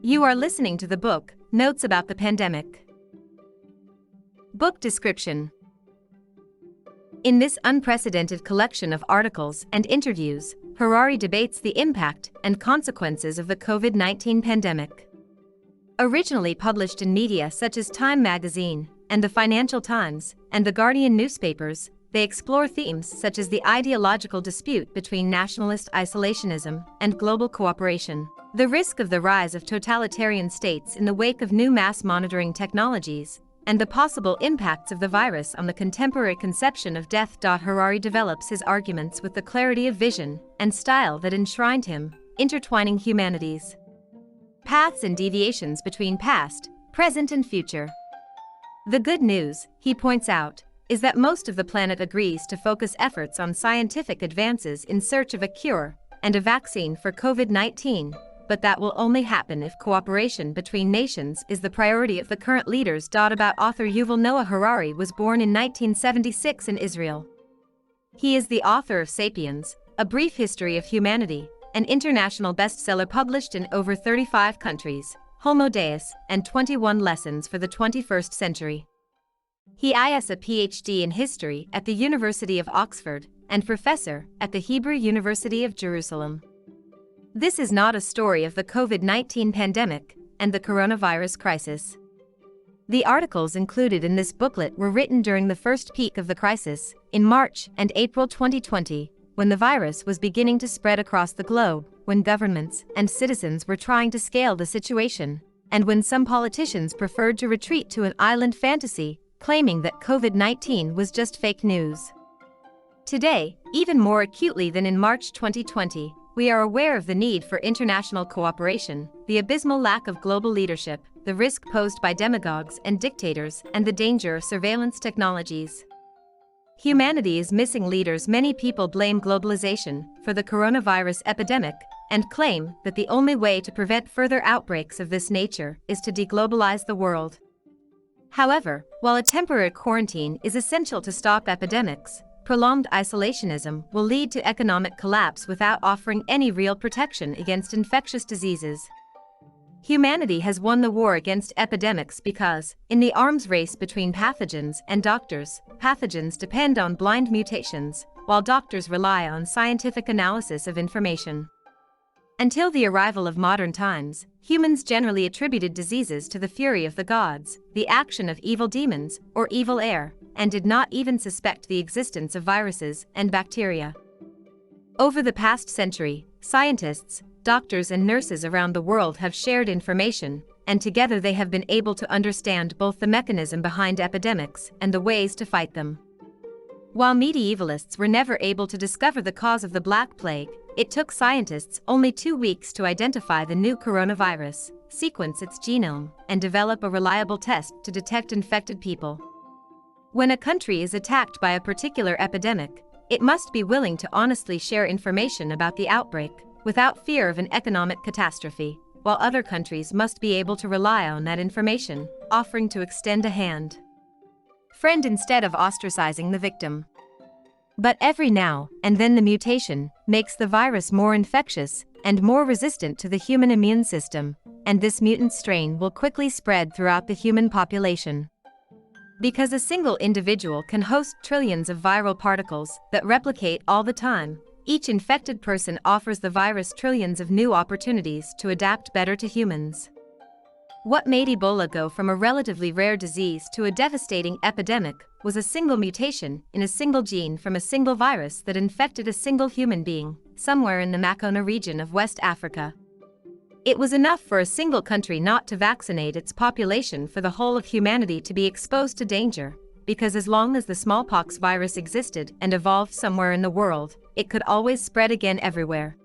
You are listening to the book, Notes About the Pandemic. Book description. In this unprecedented collection of articles and interviews, Harari debates the impact and consequences of the COVID-19 pandemic. Originally published in media such as Time magazine, and the Financial Times, and the Guardian newspapers, they explore themes such as the ideological dispute between nationalist isolationism and global cooperation, the risk of the rise of totalitarian states in the wake of new mass monitoring technologies, and the possible impacts of the virus on the contemporary conception of death. Harari develops his arguments with the clarity of vision and style that enshrined him, intertwining humanity's paths and deviations between past, present, and future. The good news, he points out, is that most of the planet agrees to focus efforts on scientific advances in search of a cure and a vaccine for COVID-19, but that will only happen if cooperation between nations is the priority of the current leaders. About author Yuval Noah Harari was born in 1976 in Israel. He is the author of *Sapiens: A Brief History of Humanity*, an international bestseller published in over 35 countries, Homo Deus, and 21 Lessons for the 21st Century. He is a PhD in history at the University of Oxford and professor at the Hebrew University of Jerusalem. This is not a story of the COVID-19 pandemic and the coronavirus crisis. The articles included in this booklet were written during the first peak of the crisis, in March and April 2020, when the virus was beginning to spread across the globe, when governments and citizens were trying to scale the situation, and when some politicians preferred to retreat to an island fantasy, claiming that COVID-19 was just fake news. Today, even more acutely than in March 2020, we are aware of the need for international cooperation, the abysmal lack of global leadership, the risk posed by demagogues and dictators, and the danger of surveillance technologies. Humanity is missing leaders. Many people blame globalization for the coronavirus epidemic and claim that the only way to prevent further outbreaks of this nature is to deglobalize the world. However, while a temporary quarantine is essential to stop epidemics, prolonged isolationism will lead to economic collapse without offering any real protection against infectious diseases. Humanity has won the war against epidemics because, in the arms race between pathogens and doctors, pathogens depend on blind mutations, while doctors rely on scientific analysis of information. Until the arrival of modern times, humans generally attributed diseases to the fury of the gods, the action of evil demons, or evil air, and did not even suspect the existence of viruses and bacteria. Over the past century, scientists, doctors, and nurses around the world have shared information, and together they have been able to understand both the mechanism behind epidemics and the ways to fight them. While medievalists were never able to discover the cause of the Black Plague, it took scientists only 2 weeks to identify the new coronavirus, sequence its genome, and develop a reliable test to detect infected people. When a country is attacked by a particular epidemic, it must be willing to honestly share information about the outbreak, without fear of an economic catastrophe, while other countries must be able to rely on that information, offering to extend a hand friend instead of ostracizing the victim. But every now and then the mutation makes the virus more infectious and more resistant to the human immune system, and this mutant strain will quickly spread throughout the human population. Because a single individual can host trillions of viral particles that replicate all the time, each infected person offers the virus trillions of new opportunities to adapt better to humans. What made Ebola go from a relatively rare disease to a devastating epidemic was a single mutation in a single gene from a single virus that infected a single human being, somewhere in the Makona region of West Africa. It was enough for a single country not to vaccinate its population for the whole of humanity to be exposed to danger, because as long as the smallpox virus existed and evolved somewhere in the world, it could always spread again everywhere.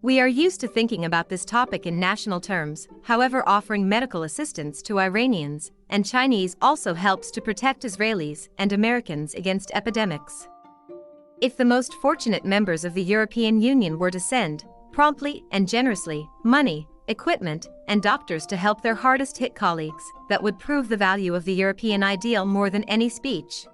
We are used to thinking about this topic in national terms, however, offering medical assistance to Iranians and Chinese also helps to protect Israelis and Americans against epidemics. If the most fortunate members of the European Union were to send, promptly and generously, money, equipment, and doctors to help their hardest-hit colleagues, that would prove the value of the European ideal more than any speech.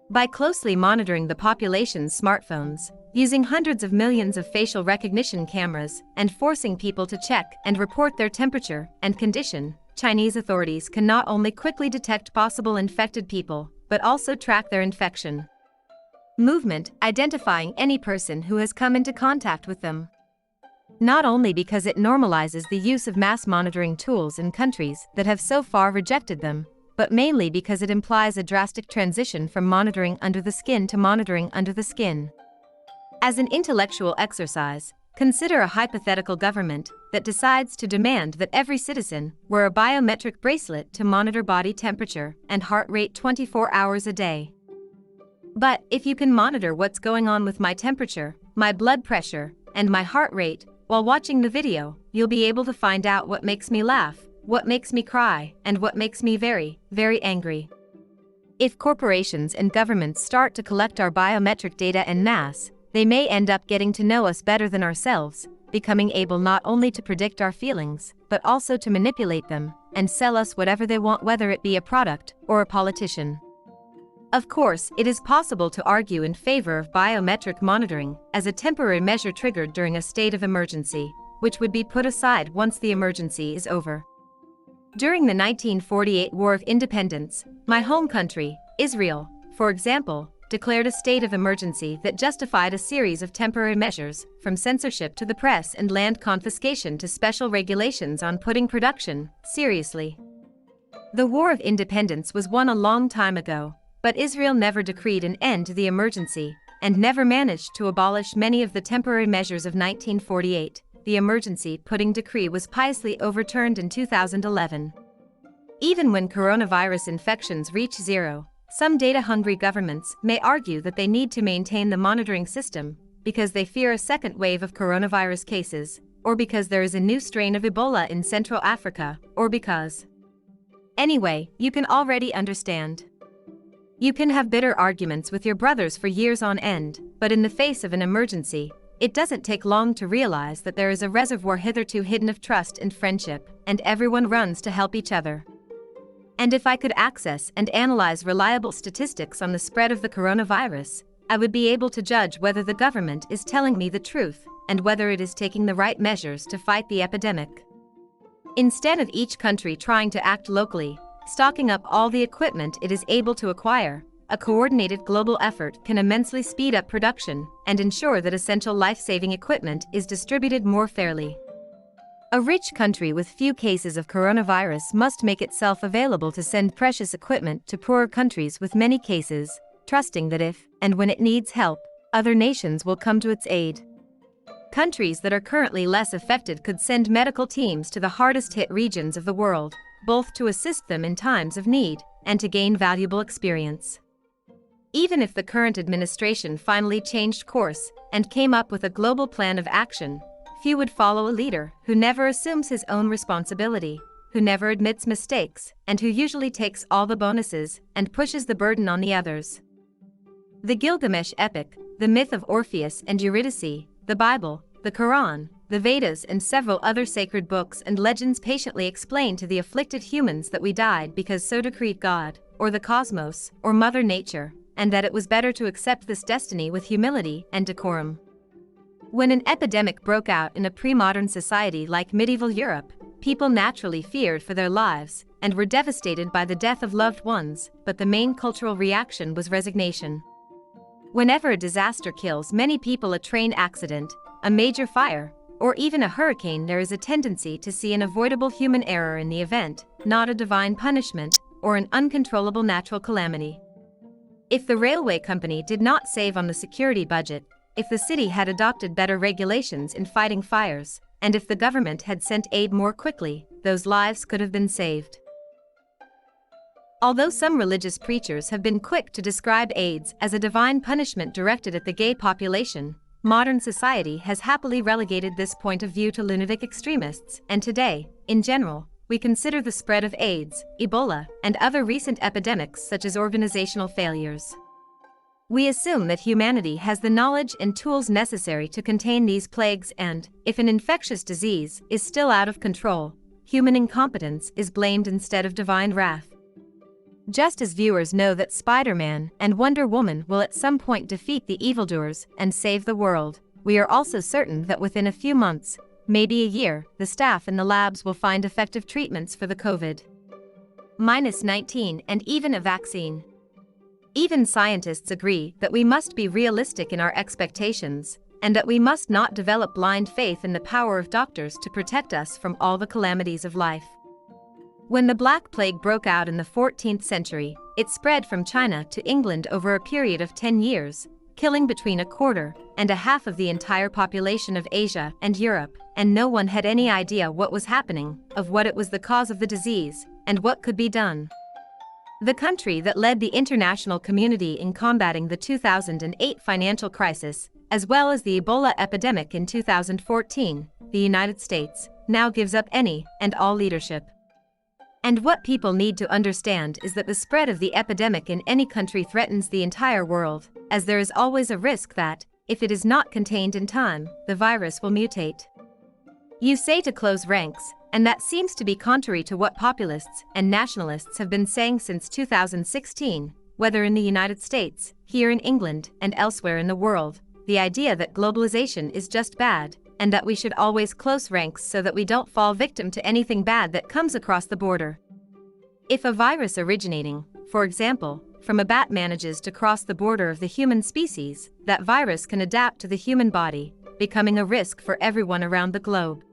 By closely monitoring the population's smartphones, using hundreds of millions of facial recognition cameras and forcing people to check and report their temperature and condition, Chinese authorities can not only quickly detect possible infected people, but also track their infection movement, identifying any person who has come into contact with them. Not only because it normalizes the use of mass monitoring tools in countries that have so far rejected them, but mainly because it implies a drastic transition from monitoring under the skin to monitoring under the skin. As an intellectual exercise, consider a hypothetical government that decides to demand that every citizen wear a biometric bracelet to monitor body temperature and heart rate 24 hours a day. But if you can monitor what's going on with my temperature, my blood pressure, and my heart rate while watching the video, you'll be able to find out what makes me laugh, what makes me cry, and what makes me very, very angry. If corporations and governments start to collect our biometric data en masse, they may end up getting to know us better than ourselves, becoming able not only to predict our feelings, but also to manipulate them and sell us whatever they want, whether it be a product or a politician. Of course, it is possible to argue in favor of biometric monitoring as a temporary measure triggered during a state of emergency, which would be put aside once the emergency is over. During the 1948 War of Independence, my home country, Israel, for example, declared a state of emergency that justified a series of temporary measures, from censorship to the press and land confiscation to special regulations on putting production seriously. The War of Independence was won a long time ago, but Israel never decreed an end to the emergency and never managed to abolish many of the temporary measures of 1948. The emergency putting decree was piously overturned in 2011. Even when coronavirus infections reach zero, some data-hungry governments may argue that they need to maintain the monitoring system because they fear a second wave of coronavirus cases, or because there is a new strain of Ebola in Central Africa, or because. Anyway, you can already understand. You can have bitter arguments with your brothers for years on end, but in the face of an emergency, it doesn't take long to realize that there is a reservoir hitherto hidden of trust and friendship, and everyone runs to help each other. And if I could access and analyze reliable statistics on the spread of the coronavirus, I would be able to judge whether the government is telling me the truth and whether it is taking the right measures to fight the epidemic. Instead of each country trying to act locally, stocking up all the equipment it is able to acquire, a coordinated global effort can immensely speed up production and ensure that essential life-saving equipment is distributed more fairly. A rich country with few cases of coronavirus must make itself available to send precious equipment to poorer countries with many cases, trusting that if and when it needs help, other nations will come to its aid. Countries that are currently less affected could send medical teams to the hardest-hit regions of the world, both to assist them in times of need and to gain valuable experience. Even if the current administration finally changed course and came up with a global plan of action, few would follow a leader who never assumes his own responsibility, who never admits mistakes, and who usually takes all the bonuses and pushes the burden on the others. The Gilgamesh epic, the myth of Orpheus and Eurydice, the Bible, the Quran, the Vedas and several other sacred books and legends patiently explain to the afflicted humans that we died because so decreed God, or the cosmos, or Mother Nature, and that it was better to accept this destiny with humility and decorum. When an epidemic broke out in a pre-modern society like medieval Europe, people naturally feared for their lives and were devastated by the death of loved ones, but the main cultural reaction was resignation. Whenever a disaster kills many people, a train accident, a major fire, or even a hurricane, there is a tendency to see an avoidable human error in the event, not a divine punishment or an uncontrollable natural calamity. If the railway company did not save on the security budget, if the city had adopted better regulations in fighting fires, and if the government had sent aid more quickly, those lives could have been saved. Although some religious preachers have been quick to describe AIDS as a divine punishment directed at the gay population, modern society has happily relegated this point of view to lunatic extremists, and today, in general, we consider the spread of AIDS, Ebola, and other recent epidemics such as organizational failures. We assume that humanity has the knowledge and tools necessary to contain these plagues, and, if an infectious disease is still out of control, human incompetence is blamed instead of divine wrath. Just as viewers know that Spider-Man and Wonder Woman will at some point defeat the evildoers and save the world, we are also certain that within a few months, maybe a year, the staff in the labs will find effective treatments for the COVID-19 and even a vaccine. Even scientists agree that we must be realistic in our expectations, and that we must not develop blind faith in the power of doctors to protect us from all the calamities of life. When the Black Plague broke out in the 14th century, it spread from China to England over a period of 10 years, killing between a quarter and a half of the entire population of Asia and Europe, and no one had any idea what was happening, of what it was the cause of the disease, and what could be done. The country that led the international community in combating the 2008 financial crisis, as well as the Ebola epidemic in 2014, the United States, now gives up any and all leadership. And what people need to understand is that the spread of the epidemic in any country threatens the entire world, as there is always a risk that, if it is not contained in time, the virus will mutate. You say to close ranks, and that seems to be contrary to what populists and nationalists have been saying since 2016, whether in the United States, here in England, and elsewhere in the world, the idea that globalization is just bad, and that we should always close ranks so that we don't fall victim to anything bad that comes across the border. If a virus originating, for example, from a bat manages to cross the border of the human species, that virus can adapt to the human body, becoming a risk for everyone around the globe.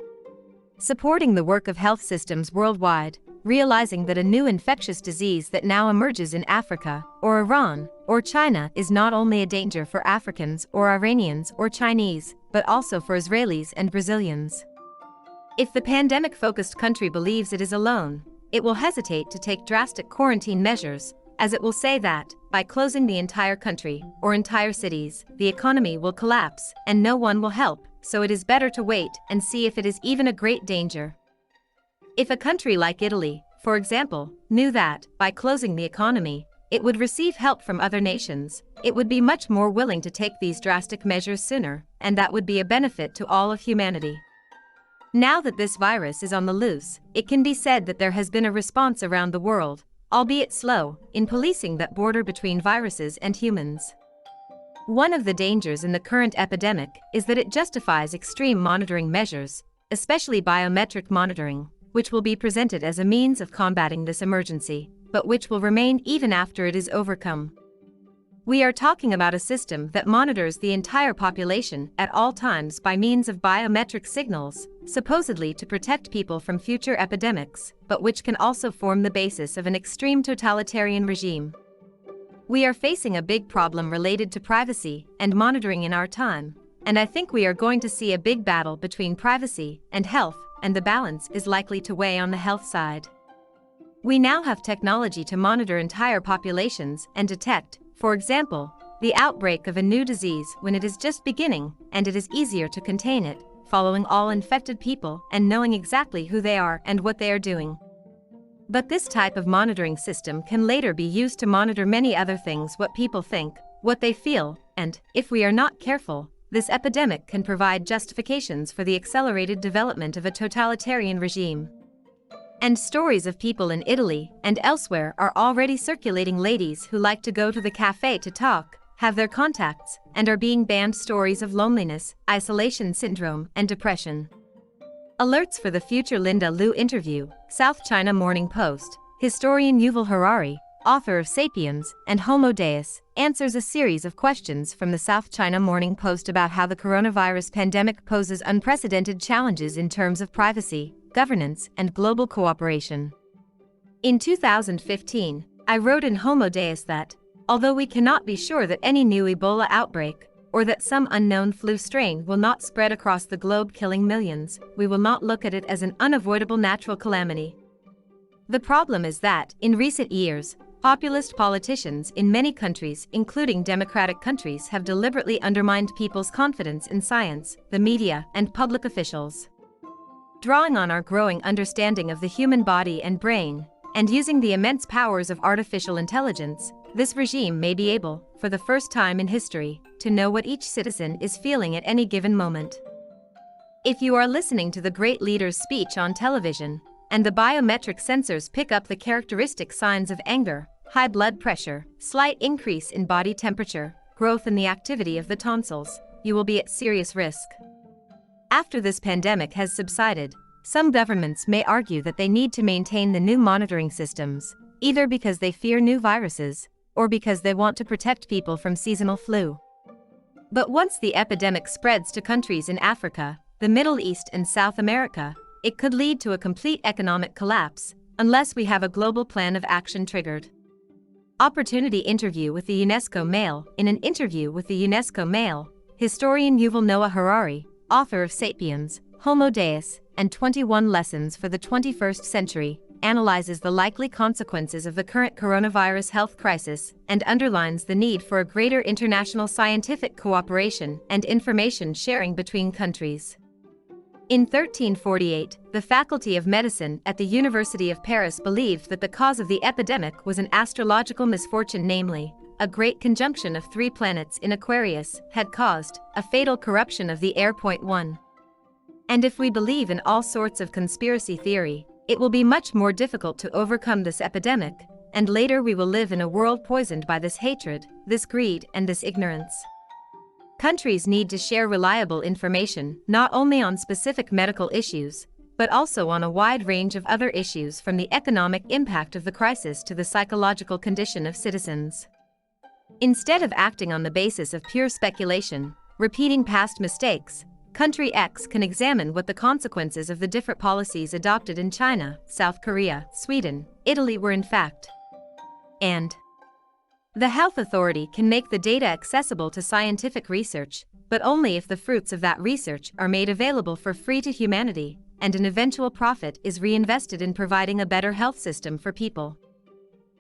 Supporting the work of health systems worldwide, realizing that a new infectious disease that now emerges in Africa, or Iran, or China is not only a danger for Africans or Iranians or Chinese, but also for Israelis and Brazilians. If the pandemic-focused country believes it is alone, it will hesitate to take drastic quarantine measures, as it will say that, by closing the entire country, or entire cities, the economy will collapse, and no one will help, so it is better to wait and see if it is even a great danger. If a country like Italy, for example, knew that, by closing the economy, it would receive help from other nations, it would be much more willing to take these drastic measures sooner, and that would be a benefit to all of humanity. Now that this virus is on the loose, it can be said that there has been a response around the world, albeit slow, in policing that border between viruses and humans. One of the dangers in the current epidemic is that it justifies extreme monitoring measures, especially biometric monitoring, which will be presented as a means of combating this emergency, but which will remain even after it is overcome. We are talking about a system that monitors the entire population at all times by means of biometric signals, supposedly to protect people from future epidemics, but which can also form the basis of an extreme totalitarian regime. We are facing a big problem related to privacy and monitoring in our time, and I think we are going to see a big battle between privacy and health, and the balance is likely to weigh on the health side. We now have technology to monitor entire populations and detect, for example, the outbreak of a new disease when it is just beginning, and it is easier to contain it, following all infected people and knowing exactly who they are and what they are doing. But this type of monitoring system can later be used to monitor many other things: what people think, what they feel, and, if we are not careful, this epidemic can provide justifications for the accelerated development of a totalitarian regime. And stories of people in Italy and elsewhere are already circulating. Ladies who like to go to the cafe to talk, have their contacts, and are being banned. Stories of loneliness, isolation syndrome, and depression. Alerts for the future. Linda Liu interview, South China Morning Post. Historian Yuval Harari, author of Sapiens and Homo Deus, answers a series of questions from the South China Morning Post about how the coronavirus pandemic poses unprecedented challenges in terms of privacy, governance, and global cooperation. In 2015, I wrote in Homo Deus that, although we cannot be sure that any new Ebola outbreak, or that some unknown flu strain will not spread across the globe killing millions, we will not look at it as an unavoidable natural calamity. The problem is that, in recent years, populist politicians in many countries, including democratic countries, have deliberately undermined people's confidence in science, the media, and public officials. Drawing on our growing understanding of the human body and brain, and using the immense powers of artificial intelligence, this regime may be able, for the first time in history, to know what each citizen is feeling at any given moment. If you are listening to the great leader's speech on television, and the biometric sensors pick up the characteristic signs of anger, high blood pressure, slight increase in body temperature, growth in the activity of the tonsils, you will be at serious risk. After this pandemic has subsided, some governments may argue that they need to maintain the new monitoring systems, either because they fear new viruses, or because they want to protect people from seasonal flu. But once the epidemic spreads to countries in Africa, the Middle East and South America, it could lead to a complete economic collapse, unless we have a global plan of action triggered. Opportunity interview with the UNESCO Mail. In an interview with the UNESCO Mail, historian Yuval Noah Harari, author of Sapiens, Homo Deus, and 21 Lessons for the 21st Century, analyzes the likely consequences of the current coronavirus health crisis and underlines the need for a greater international scientific cooperation and information sharing between countries. In 1348, the Faculty of Medicine at the University of Paris believed that the cause of the epidemic was an astrological misfortune, namely, a great conjunction of 3 planets in Aquarius had caused a fatal corruption of the air. 1. And if we believe in all sorts of conspiracy theory, it will be much more difficult to overcome this epidemic, and later we will live in a world poisoned by this hatred, this greed, and this ignorance. Countries need to share reliable information not only on specific medical issues, but also on a wide range of other issues, from the economic impact of the crisis to the psychological condition of citizens. Instead of acting on the basis of pure speculation, repeating past mistakes, Country X can examine what the consequences of the different policies adopted in China, South Korea, Sweden, Italy were in fact. And the health authority can make the data accessible to scientific research, but only if the fruits of that research are made available for free to humanity, and an eventual profit is reinvested in providing a better health system for people.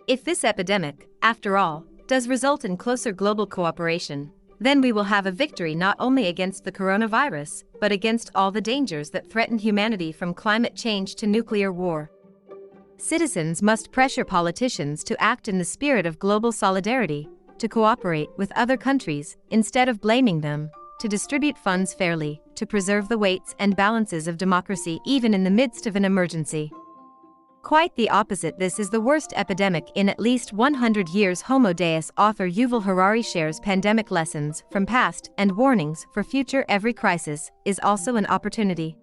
If this epidemic, after all, does result in closer global cooperation, then we will have a victory not only against the coronavirus, but against all the dangers that threaten humanity, from climate change to nuclear war. Citizens must pressure politicians to act in the spirit of global solidarity, to cooperate with other countries instead of blaming them, to distribute funds fairly, to preserve the weights and balances of democracy even in the midst of an emergency. Quite the opposite. This is the worst epidemic in at least 100 years. Homo Deus author Yuval Harari shares pandemic lessons from past and warnings for future. Every crisis is also an opportunity.